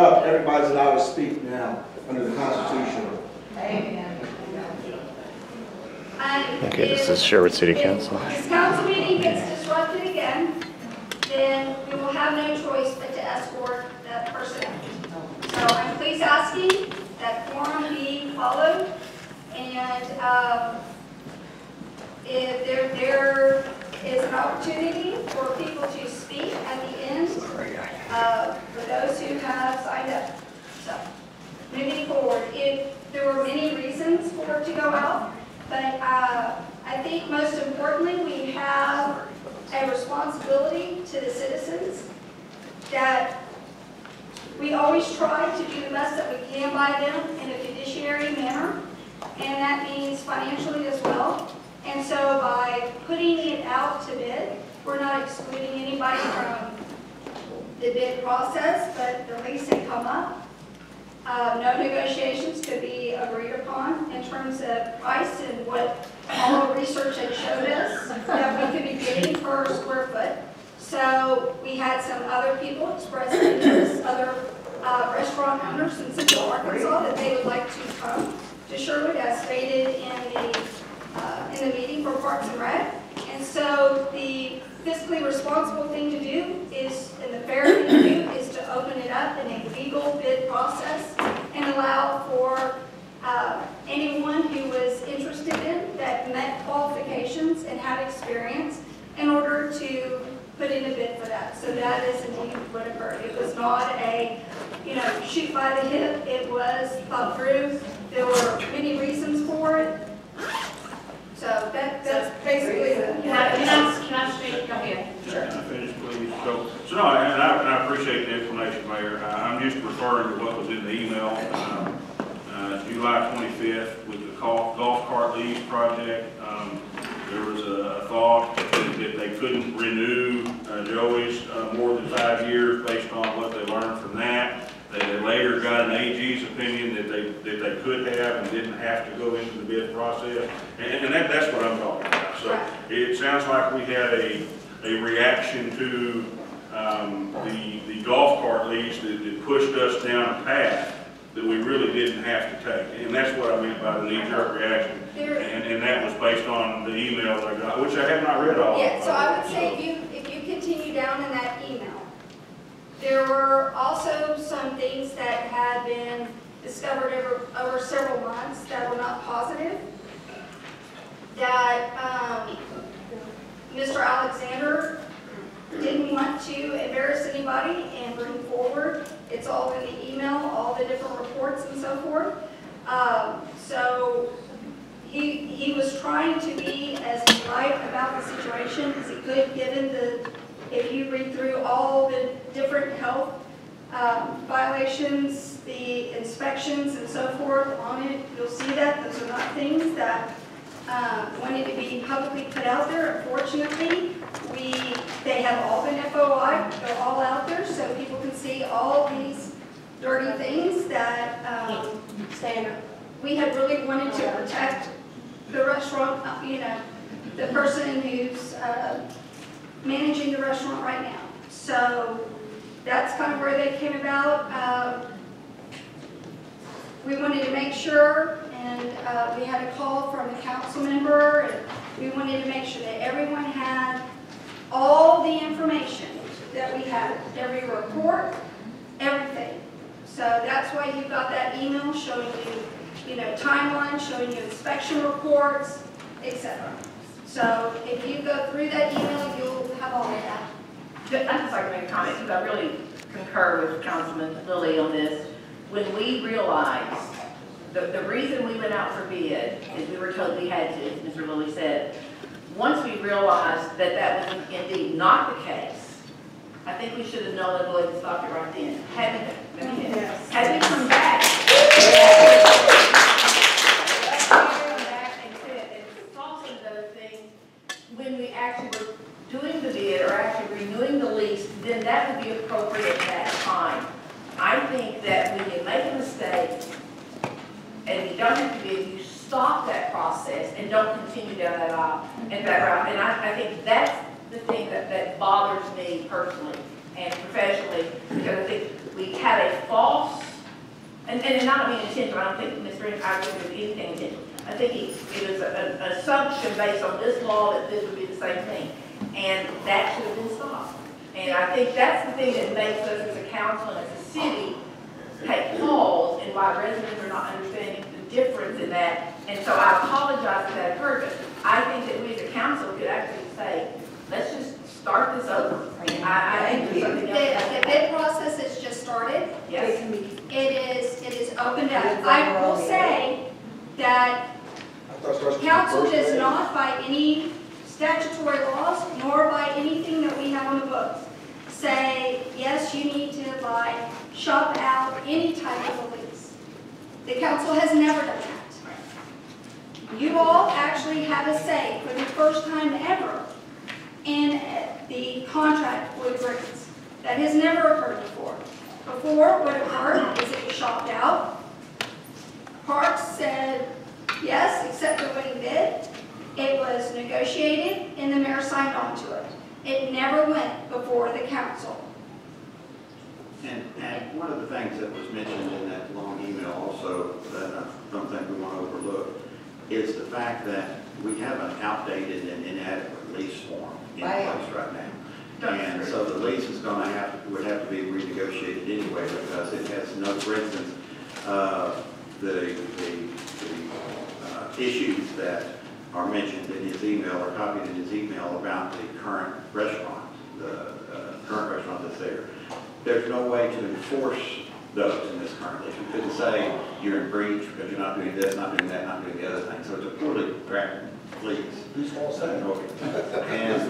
up, everybody's allowed to speak now under the Constitution. Amen. Okay, this is Sherwood City Council. If this council meeting gets disrupted again, then we will have no choice but to escort that person out. So I'm please asking that quorum be followed, and if there is an opportunity for people to speak at the end for those who have signed up. So moving forward, there were many reasons for it to go out, but I think most importantly we have a responsibility to the citizens that we always try to do the best that we can by them in a fiduciary manner, and that means financially as well. And so by putting it out to bid, we're not excluding anybody from the bid process, but the lease had come up. No negotiations could be agreed upon in terms of price and what all the research had showed us that we could be getting per square foot. So we had some other people express interest, other restaurant owners in Central Arkansas, that they would like to come to Sherwood, as stated in the meeting for Parks and Rec. And so the fiscally responsible thing to do is, and the fair thing to do, is to open it up in a legal bid process and allow for anyone who was interested in that met qualifications and had experience in order to put in a bid for that. So that is indeed what occurred. It was not a, shoot by the hip. It was thought through. There were many reasons for it. So that's basically the... Can I speak? Go ahead. Sure. Can I finish, please? So no, and I appreciate the explanation, Mayor. I'm just referring to what was in the email. July 25th with the golf cart lease project. There was a thought that they couldn't renew Joey's more than 5 years based on what they learned from that. They later got an AG's opinion that they could have and didn't have to go into the bid process. And that's what I'm talking about. So it sounds like we had a reaction to the golf cart lease that pushed us down a path that we really didn't have to take. And that's what I meant by the knee-jerk reaction. And that was based on the email that I got, which I have not read all. Yeah, so I would say if you continue down in that email, there were also some things that had been discovered over several months that were not positive. That Mr. Alexander didn't want to embarrass anybody and bring forward. It's all in the email, all the different reports and so forth. So he was trying to be as polite about the situation as he could, given if you read through all the different health violations, the inspections and so forth on it, you'll see that those are not things that wanted to be publicly put out there. Unfortunately, they have all been FOI, they're all out there, so people can see all these dirty things that we had really wanted to protect the restaurant, the person who's managing the restaurant right now. So that's kind of where they came about. We wanted to make sure, and we had a call from a council member, and we wanted to make sure that everyone had all the information that we had, every report, everything. So that's why you got that email showing you, timeline, showing you inspection reports, etc. So if you go through that email, you'll have all of that. I'd just like to make a comment, because I really concur with Councilman Lilly on this. When we realized, the reason we went out for bid is we were told we had to, as Mr. Lilly said. Once we realized that that was indeed not the case, I think we should have known and go ahead and stopped it right then. Had we come back, and saw some of those things, when we actually were doing the bid or actually renewing the lease, then that would be appropriate at that time. I think that when you make a mistake and you don't have to bid, you stop that process and don't continue down that aisle and that route. And I think that's the thing that bothers me personally and professionally, because I think we had a false, and not mean intentional, I don't think Mr. I would do anything intentional. I think it was an assumption based on this law that this would be the same thing. And that should have been stopped. And I think that's the thing that makes us as a council and as a city take pause and why residents are not understanding the difference in that. And so I apologize if that occurred, but I think that we as a council could actually say, let's just start this over. I think there's something else. The bid process has just started. Yes. It is opened up. I will say that council does not, by any statutory laws, nor by anything that we have on the books, say, yes, you need to shop out any type of a lease. The council has never done that. You all actually have a say for the first time ever in the contract with Ricketts. That has never occurred before. Before, what occurred is it was shopped out. Parks said, yes, accept the winning bid. It was negotiated and the mayor signed on to it. It never went before the council. And one of the things that was mentioned in that long email also that I don't think we want to overlook is the fact that we have an outdated and inadequate lease form in place right now. And so the lease is going to would have to be renegotiated anyway because it has no, for instance, the issues that are mentioned in his email or copied in his email about the current restaurant, the current restaurant that's there. There's no way to enforce those in this current lease. We couldn't say you're in breach because you're not doing this, not doing that, not doing the other thing. So it's a poorly drafted lease. Who's all saying? And